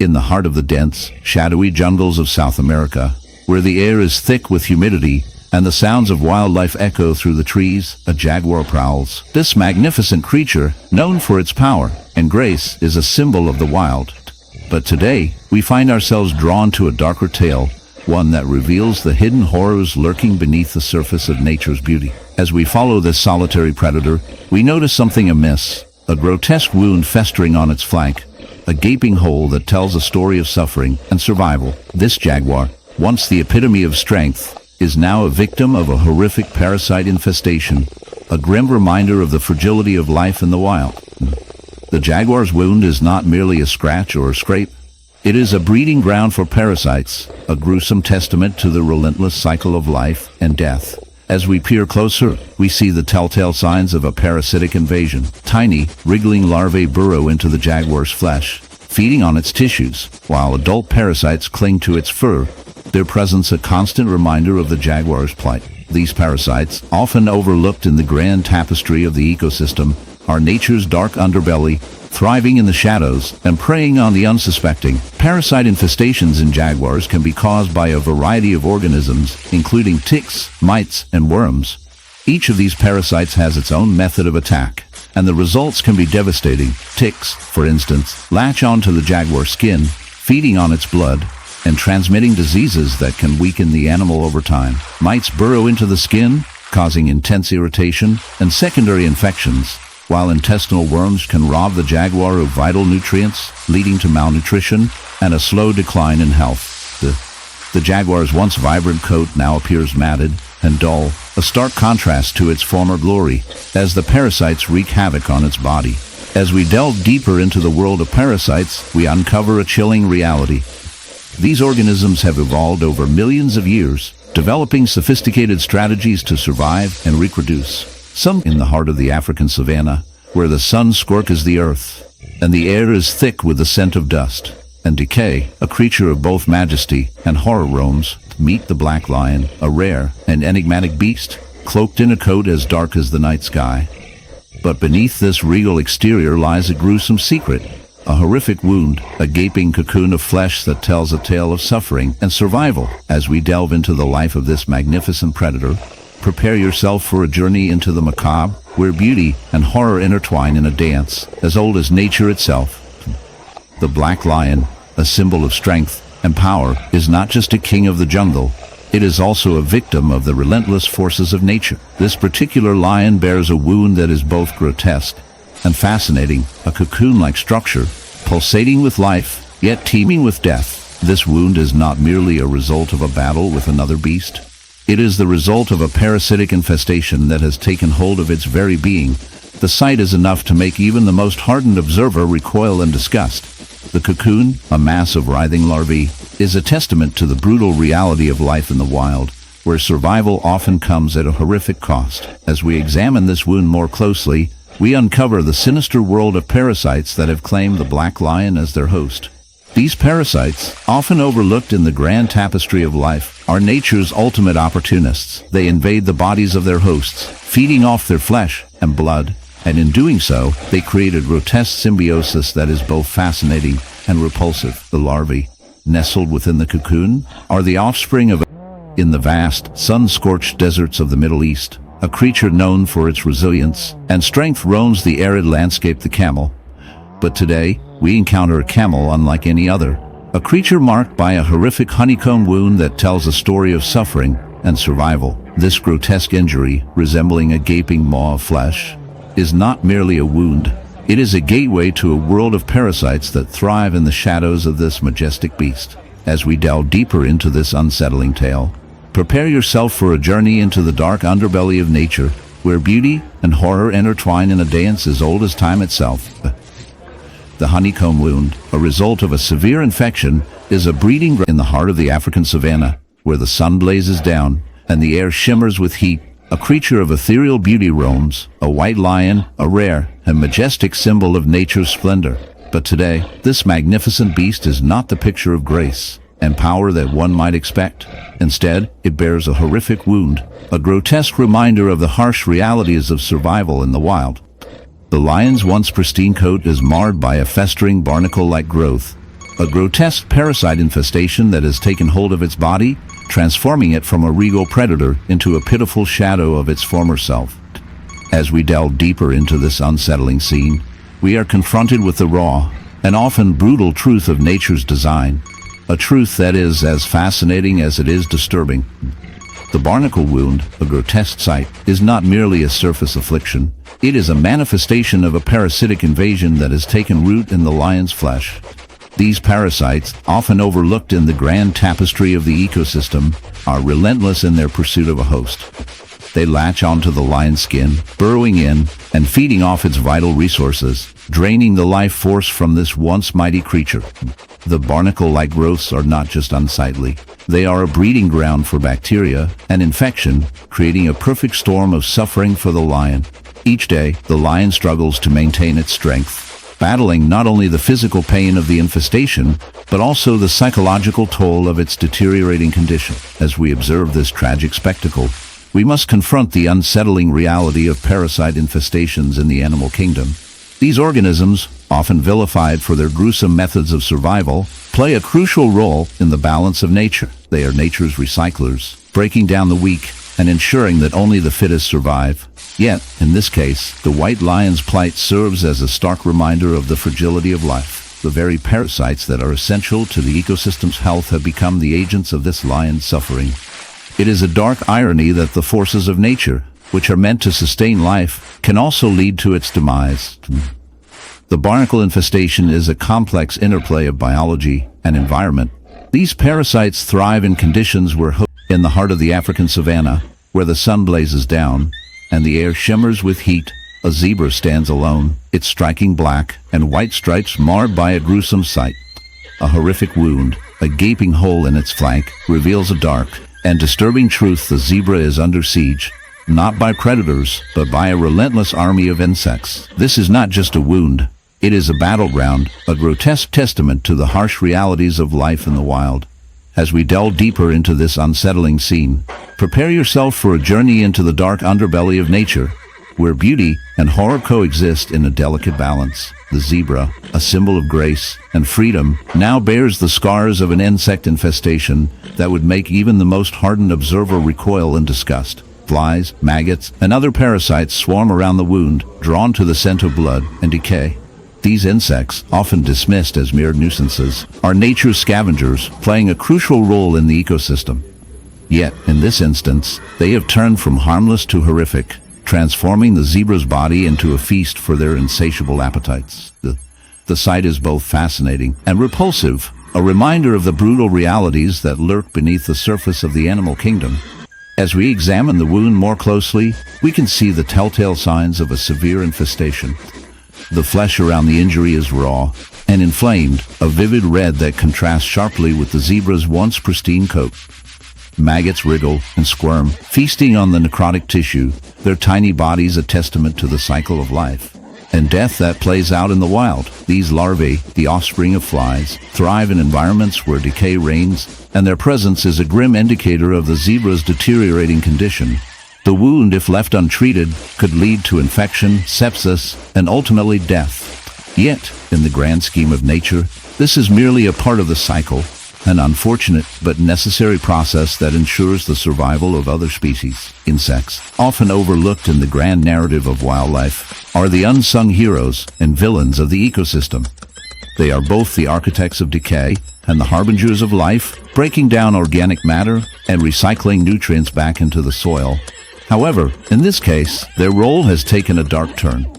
In the heart of the dense, shadowy jungles of South America, where the air is thick with humidity and the sounds of wildlife echo through the trees, a jaguar prowls. This magnificent creature, known for its power and grace, is a symbol of the wild. But today, we find ourselves drawn to a darker tale, one that reveals the hidden horrors lurking beneath the surface of nature's beauty. As we follow this solitary predator, we notice something amiss, a grotesque wound festering on its flank, a gaping hole that tells a story of suffering and survival. This jaguar, once the epitome of strength, is now a victim of a horrific parasite infestation, a grim reminder of the fragility of life in the wild. The jaguar's wound is not merely a scratch or a scrape. It is a breeding ground for parasites, a gruesome testament to the relentless cycle of life and death. As we peer closer, we see the telltale signs of a parasitic invasion. Tiny, wriggling larvae burrow into the jaguar's flesh, feeding on its tissues, while adult parasites cling to its fur, their presence a constant reminder of the jaguar's plight. These parasites, often overlooked in the grand tapestry of the ecosystem, are nature's dark underbelly, thriving in the shadows and preying on the unsuspecting. Parasite infestations in jaguars can be caused by a variety of organisms, including ticks, mites, and worms. Each of these parasites has its own method of attack, and the results can be devastating. Ticks, for instance, latch onto the jaguar's skin, feeding on its blood, and transmitting diseases that can weaken the animal over time. Mites burrow into the skin, causing intense irritation and secondary infections, while intestinal worms can rob the jaguar of vital nutrients, leading to malnutrition and a slow decline in health. The jaguar's once vibrant coat now appears matted and dull, a stark contrast to its former glory, as the parasites wreak havoc on its body. As we delve deeper into the world of parasites, we uncover a chilling reality. These organisms have evolved over millions of years, developing sophisticated strategies to survive and reproduce. Some in the heart of the African savanna, where the sun scorches the earth, and the air is thick with the scent of dust and decay, a creature of both majesty and horror roams. Meet the black lion, a rare and enigmatic beast, cloaked in a coat as dark as the night sky. But beneath this regal exterior lies a gruesome secret, a horrific wound, a gaping cocoon of flesh that tells a tale of suffering and survival. As we delve into the life of this magnificent predator, prepare yourself for a journey into the macabre, where beauty and horror intertwine in a dance as old as nature itself. The black lion, a symbol of strength and power, is not just a king of the jungle. It is also a victim of the relentless forces of nature. This particular lion bears a wound that is both grotesque and fascinating, a cocoon-like structure, pulsating with life, yet teeming with death. This wound is not merely a result of a battle with another beast. It is the result of a parasitic infestation that has taken hold of its very being. The sight is enough to make even the most hardened observer recoil in disgust. The cocoon, a mass of writhing larvae, is a testament to the brutal reality of life in the wild, where survival often comes at a horrific cost. As we examine this wound more closely, we uncover the sinister world of parasites that have claimed the black lion as their host. These parasites, often overlooked in the grand tapestry of life, are nature's ultimate opportunists. They invade the bodies of their hosts, feeding off their flesh and blood, and in doing so, they create a grotesque symbiosis that is both fascinating and repulsive. The larvae, nestled within the cocoon, are the offspring of in the vast, sun-scorched deserts of the Middle East. A creature known for its resilience and strength roams the arid landscape, the camel. But today, we encounter a camel unlike any other, a creature marked by a horrific honeycomb wound that tells a story of suffering and survival. This grotesque injury, resembling a gaping maw of flesh, is not merely a wound. It is a gateway to a world of parasites that thrive in the shadows of this majestic beast. As we delve deeper into this unsettling tale, prepare yourself for a journey into the dark underbelly of nature, where beauty and horror intertwine in a dance as old as time itself. The honeycomb wound, a result of a severe infection, is a breeding ground in the heart of the African savanna, where the sun blazes down and the air shimmers with heat. A creature of ethereal beauty roams, a white lion, a rare and majestic symbol of nature's splendor. But today, this magnificent beast is not the picture of grace and power that one might expect. Instead, it bears a horrific wound, a grotesque reminder of the harsh realities of survival in the wild. The lion's once pristine coat is marred by a festering barnacle-like growth, a grotesque parasite infestation that has taken hold of its body, transforming it from a regal predator into a pitiful shadow of its former self. As we delve deeper into this unsettling scene, we are confronted with the raw and often brutal truth of nature's design, a truth that is as fascinating as it is disturbing. The barnacle wound, a grotesque sight, is not merely a surface affliction. It is a manifestation of a parasitic invasion that has taken root in the lion's flesh. These parasites, often overlooked in the grand tapestry of the ecosystem, are relentless in their pursuit of a host. They latch onto the lion's skin, burrowing in and feeding off its vital resources, draining the life force from this once mighty creature. The barnacle-like growths are not just unsightly. They are a breeding ground for bacteria and infection, creating a perfect storm of suffering for the lion. Each day, the lion struggles to maintain its strength, battling not only the physical pain of the infestation, but also the psychological toll of its deteriorating condition. As we observe this tragic spectacle, we must confront the unsettling reality of parasite infestations in the animal kingdom. These organisms, often vilified for their gruesome methods of survival, play a crucial role in the balance of nature. They are nature's recyclers, breaking down the weak and ensuring that only the fittest survive. Yet, in this case, the white lion's plight serves as a stark reminder of the fragility of life. The very parasites that are essential to the ecosystem's health have become the agents of this lion's suffering. It is a dark irony that the forces of nature, which are meant to sustain life, can also lead to its demise. The barnacle infestation is a complex interplay of biology and environment. These parasites thrive in conditions where in the heart of the African savanna, where the sun blazes down and the air shimmers with heat, a zebra stands alone, its striking black and white stripes marred by a gruesome sight. A horrific wound, a gaping hole in its flank, reveals a dark and disturbing truth: the zebra is under siege, not by predators, but by a relentless army of insects. This is not just a wound. It is a battleground, a grotesque testament to the harsh realities of life in the wild. As we delve deeper into this unsettling scene, prepare yourself for a journey into the dark underbelly of nature, where beauty and horror coexist in a delicate balance. The zebra, a symbol of grace and freedom, now bears the scars of an insect infestation that would make even the most hardened observer recoil in disgust. Flies, maggots, and other parasites swarm around the wound, drawn to the scent of blood and decay. These insects, often dismissed as mere nuisances, are nature's scavengers, playing a crucial role in the ecosystem. Yet, in this instance, they have turned from harmless to horrific, transforming the zebra's body into a feast for their insatiable appetites. The sight is both fascinating and repulsive, a reminder of the brutal realities that lurk beneath the surface of the animal kingdom. As we examine the wound more closely, we can see the telltale signs of a severe infestation. The flesh around the injury is raw and inflamed, a vivid red that contrasts sharply with the zebra's once pristine coat. Maggots wriggle and squirm, feasting on the necrotic tissue, their tiny bodies a testament to the cycle of life and death that plays out in the wild. These larvae, the offspring of flies, thrive in environments where decay reigns, and their presence is a grim indicator of the zebra's deteriorating condition. The wound, if left untreated, could lead to infection, sepsis, and ultimately death. Yet, in the grand scheme of nature, this is merely a part of the cycle, an unfortunate but necessary process that ensures the survival of other species. Insects, often overlooked in the grand narrative of wildlife, are the unsung heroes and villains of the ecosystem. They are both the architects of decay and the harbingers of life, breaking down organic matter and recycling nutrients back into the soil. However, in this case, their role has taken a dark turn.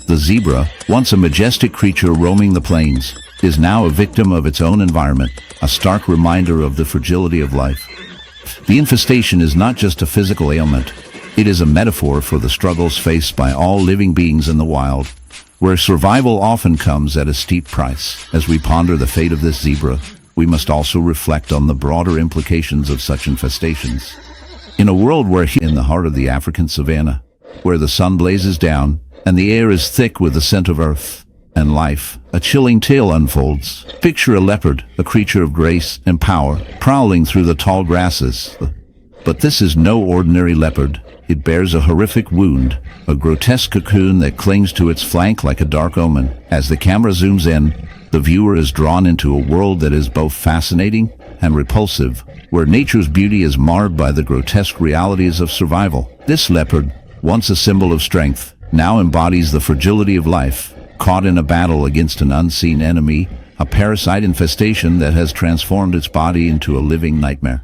The zebra, once a majestic creature roaming the plains, is now a victim of its own environment, a stark reminder of the fragility of life. The infestation is not just a physical ailment. It is a metaphor for the struggles faced by all living beings in the wild, where survival often comes at a steep price. As we ponder the fate of this zebra, we must also reflect on the broader implications of such infestations. In a world where in the heart of the African savanna, where the sun blazes down and the air is thick with the scent of earth and life, a chilling tale unfolds. Picture a leopard, a creature of grace and power, prowling through the tall grasses. But this is no ordinary leopard. It bears a horrific wound, a grotesque cocoon that clings to its flank like a dark omen. As the camera zooms in, The viewer is drawn into a world that is both fascinating and repulsive, where nature's beauty is marred by the grotesque realities of survival. This leopard, once a symbol of strength, now embodies the fragility of life, caught in a battle against an unseen enemy, a parasite infestation that has transformed its body into a living nightmare.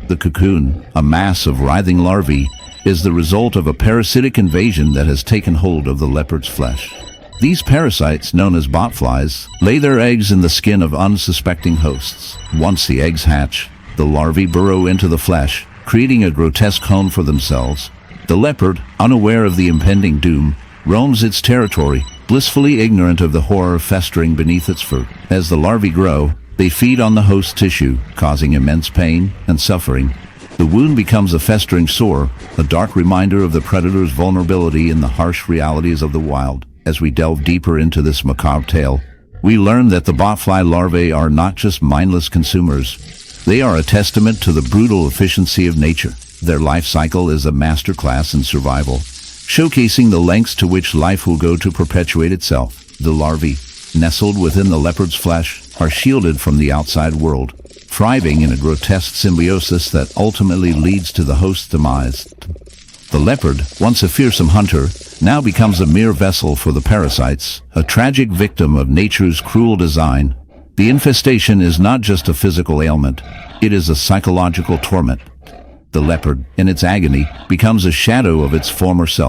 The cocoon, a mass of writhing larvae, is the result of a parasitic invasion that has taken hold of the leopard's flesh. These parasites, known as botflies, lay their eggs in the skin of unsuspecting hosts. Once the eggs hatch, the larvae burrow into the flesh, creating a grotesque home for themselves. The leopard, unaware of the impending doom, roams its territory, blissfully ignorant of the horror festering beneath its fur. As the larvae grow, they feed on the host tissue, causing immense pain and suffering. The wound becomes a festering sore, a dark reminder of the predator's vulnerability in the harsh realities of the wild. As we delve deeper into this macabre tale, we learn that the botfly larvae are not just mindless consumers. They are a testament to the brutal efficiency of nature. Their life cycle is a masterclass in survival, showcasing the lengths to which life will go to perpetuate itself. The larvae, nestled within the leopard's flesh, are shielded from the outside world, thriving in a grotesque symbiosis that ultimately leads to the host's demise. The leopard, once a fearsome hunter, now becomes a mere vessel for the parasites, a tragic victim of nature's cruel design. The infestation is not just a physical ailment, it is a psychological torment. The leopard, in its agony, becomes a shadow of its former self.